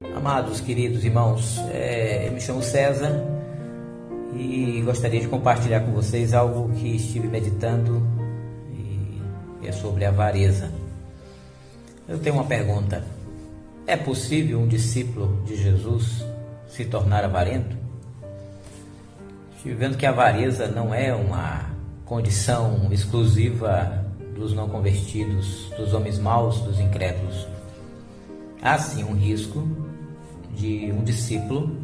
Amados, queridos irmãos, eu me chamo César e gostaria de compartilhar com vocês algo que estive meditando e é sobre a avareza. Eu tenho uma pergunta: é possível um discípulo de Jesus se tornar avarento? Estive vendo que a avareza não é uma condição exclusiva dos não convertidos, dos homens maus, dos incrédulos. Há sim um risco de um discípulo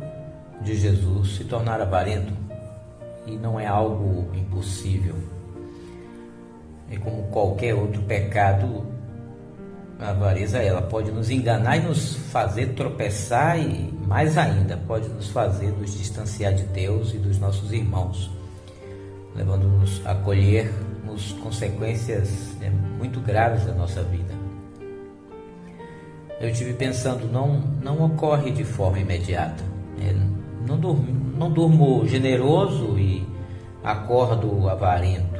de Jesus se tornar avarento, e não é algo impossível. É como qualquer outro pecado, a avareza ela pode nos enganar e nos fazer tropeçar, e mais ainda pode nos fazer nos distanciar de Deus e dos nossos irmãos, levando-nos a colhermos consequências muito graves da nossa vida. Eu estive pensando, não ocorre de forma imediata. Não durmo generoso e acordo avarento.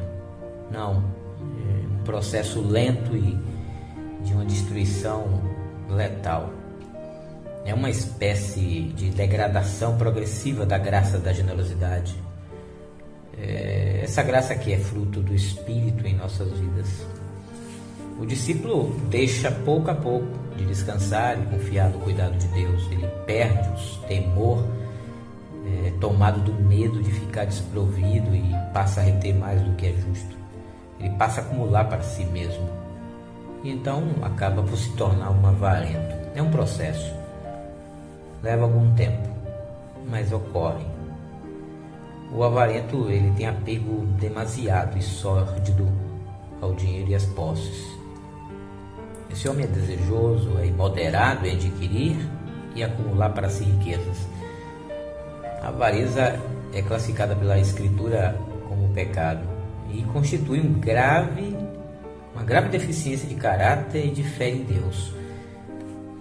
Não, é um processo lento e de uma destruição letal. É uma espécie de degradação progressiva da graça da generosidade. Essa graça que é fruto do Espírito em nossas vidas. O discípulo deixa pouco a pouco de descansar e confiar no cuidado de Deus. Ele perde o temor, tomado do medo de ficar desprovido, e passa a reter mais do que é justo. Ele passa a acumular para si mesmo. E então acaba por se tornar um avarento. É um processo. Leva algum tempo, mas ocorre. O avarento ele tem apego demasiado e sórdido ao dinheiro e às posses. Esse homem é desejoso, é imoderado em adquirir e acumular para si riquezas. A avareza é classificada pela Escritura como pecado e constitui uma grave deficiência de caráter e de fé em Deus.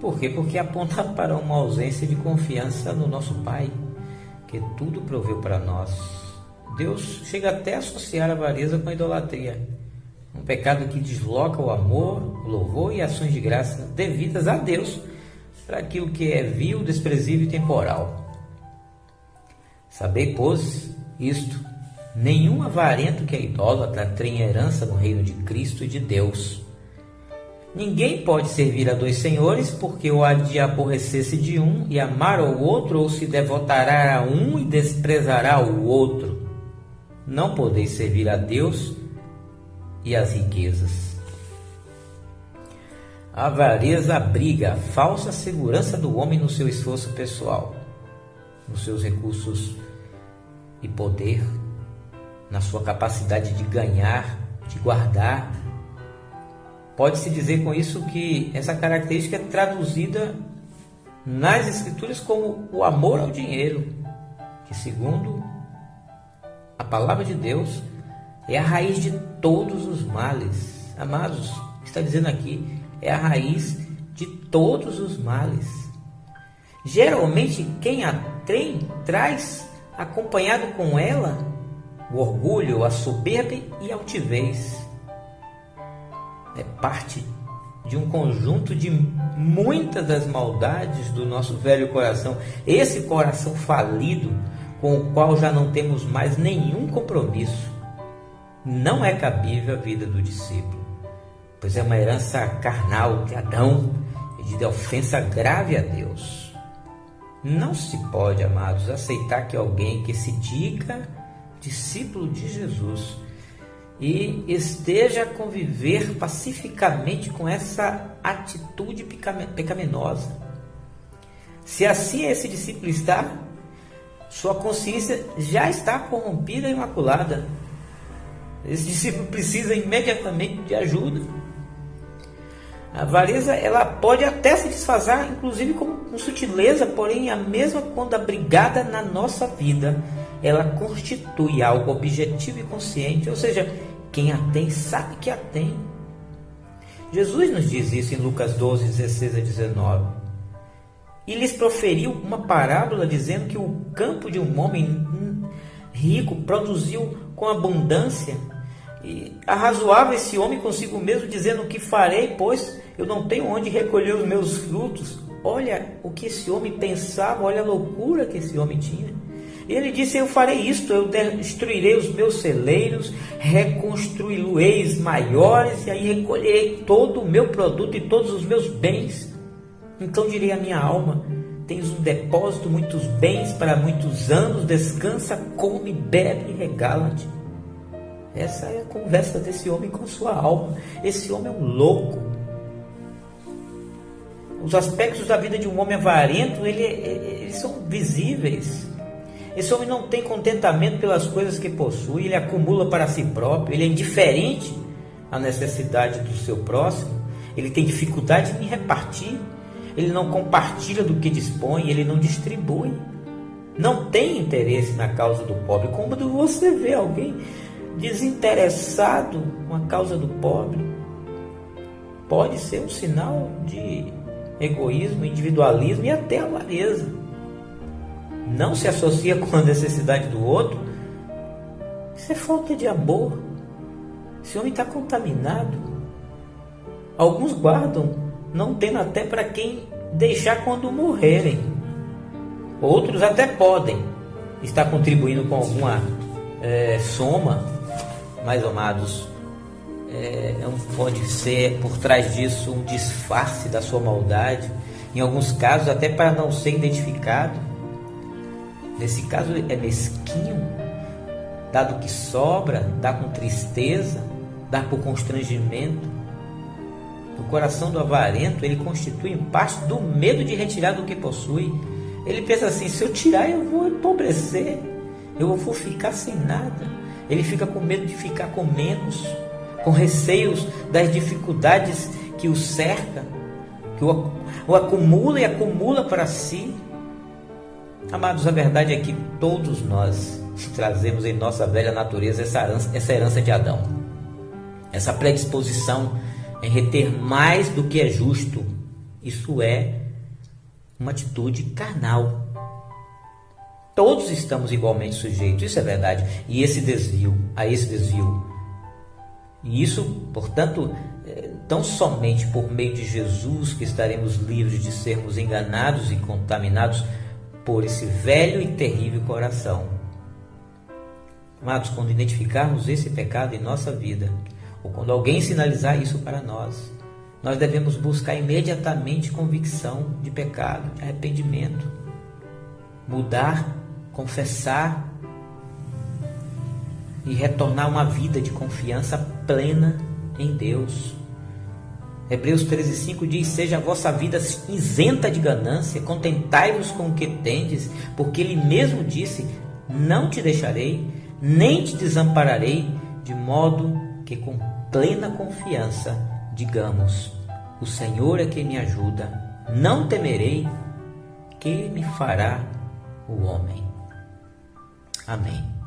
Por quê? Porque aponta para uma ausência de confiança no nosso Pai, que tudo proveu para nós. Deus chega até a associar a avareza com a idolatria. Um pecado que desloca o amor, o louvor e ações de graça devidas a Deus para aquilo que é vil, desprezível e temporal. Sabei, pois, isto: nenhum avarento que é idólatra tem herança no reino de Cristo e de Deus. Ninguém pode servir a dois senhores, porque ou há de aborrecer-se de um e amar ao outro, ou se devotará a um e desprezará o outro. Não podeis servir a Deus e as riquezas. A avareza abriga a falsa segurança do homem no seu esforço pessoal, nos seus recursos e poder, na sua capacidade de ganhar, de guardar. Pode-se dizer com isso que essa característica é traduzida nas Escrituras como o amor ao dinheiro, que, segundo a palavra de Deus, é a raiz de todos os males. Amados, o que está dizendo aqui é a raiz de todos os males. Geralmente, quem a tem traz acompanhado com ela o orgulho, a soberba e a altivez. É parte de um conjunto de muitas das maldades do nosso velho coração. Esse coração falido, com o qual já não temos mais nenhum compromisso. Não é cabível a vida do discípulo, pois é uma herança carnal de Adão e de ofensa grave a Deus. Não se pode, amados, aceitar que alguém que se diga discípulo de Jesus e esteja a conviver pacificamente com essa atitude pecaminosa. Se assim esse discípulo está, sua consciência já está corrompida e imaculada. Esse discípulo precisa imediatamente de ajuda. A avareza ela pode até se desfazer, inclusive com sutileza, porém a mesma quando abrigada na nossa vida, ela constitui algo objetivo e consciente, ou seja, quem a tem sabe que a tem. Jesus nos diz isso em Lucas 12, 16 a 19. E lhes proferiu uma parábola dizendo que o campo de um homem rico produziu com abundância. E arrazoava esse homem consigo mesmo, dizendo: o que farei, pois eu não tenho onde recolher os meus frutos? olha o que esse homem pensava, olha a loucura que esse homem tinha. E ele disse: eu farei isto, eu destruirei os meus celeiros, reconstruí-los maiores, e aí recolherei todo o meu produto e todos os meus bens. Então direi à minha alma: tens um depósito, muitos bens para muitos anos, descansa, come, bebe e regala-te. Essa é a conversa desse homem com sua alma. Esse homem é um louco. Os aspectos da vida de um homem avarento, eles são visíveis. Esse homem não tem contentamento pelas coisas que possui, ele acumula para si próprio, ele é indiferente à necessidade do seu próximo, ele tem dificuldade em repartir, ele não compartilha do que dispõe, ele não distribui, não tem interesse na causa do pobre. Quando você vê alguém desinteressado com a causa do pobre, pode ser um sinal de egoísmo, individualismo e até avareza. Não se associa com a necessidade do outro, isso é falta de amor. Esse homem está contaminado. Alguns guardam, não tendo até para quem deixar quando morrerem. Outros até podem estar contribuindo com alguma soma, mas, amados, pode ser por trás disso um disfarce da sua maldade, em alguns casos até para não ser identificado. Nesse caso é mesquinho, dá do que sobra, dá com tristeza, dá por constrangimento. O coração do avarento, ele constitui em parte do medo de retirar do que possui. Ele pensa assim: se eu tirar eu vou empobrecer, eu vou ficar sem nada. Ele fica com medo de ficar com menos, com receios das dificuldades que o cerca, que o acumula e acumula para si. Amados, a verdade é que todos nós trazemos em nossa velha natureza essa herança de Adão, essa predisposição em reter mais do que é justo. Isso é uma atitude carnal. Todos estamos igualmente sujeitos, isso é verdade, a esse desvio. E isso, portanto, tão somente por meio de Jesus que estaremos livres de sermos enganados e contaminados por esse velho e terrível coração. Amados, quando identificarmos esse pecado em nossa vida, ou quando alguém sinalizar isso para nós, nós devemos buscar imediatamente convicção de pecado, de arrependimento, mudar, confessar e retornar uma vida de confiança plena em Deus. Hebreus 13:5 diz: seja a vossa vida isenta de ganância, contentai-vos com o que tendes, porque Ele mesmo disse: não te deixarei, nem te desampararei, de modo que com plena confiança digamos: o Senhor é quem me ajuda, não temerei, que me fará o homem. Amém.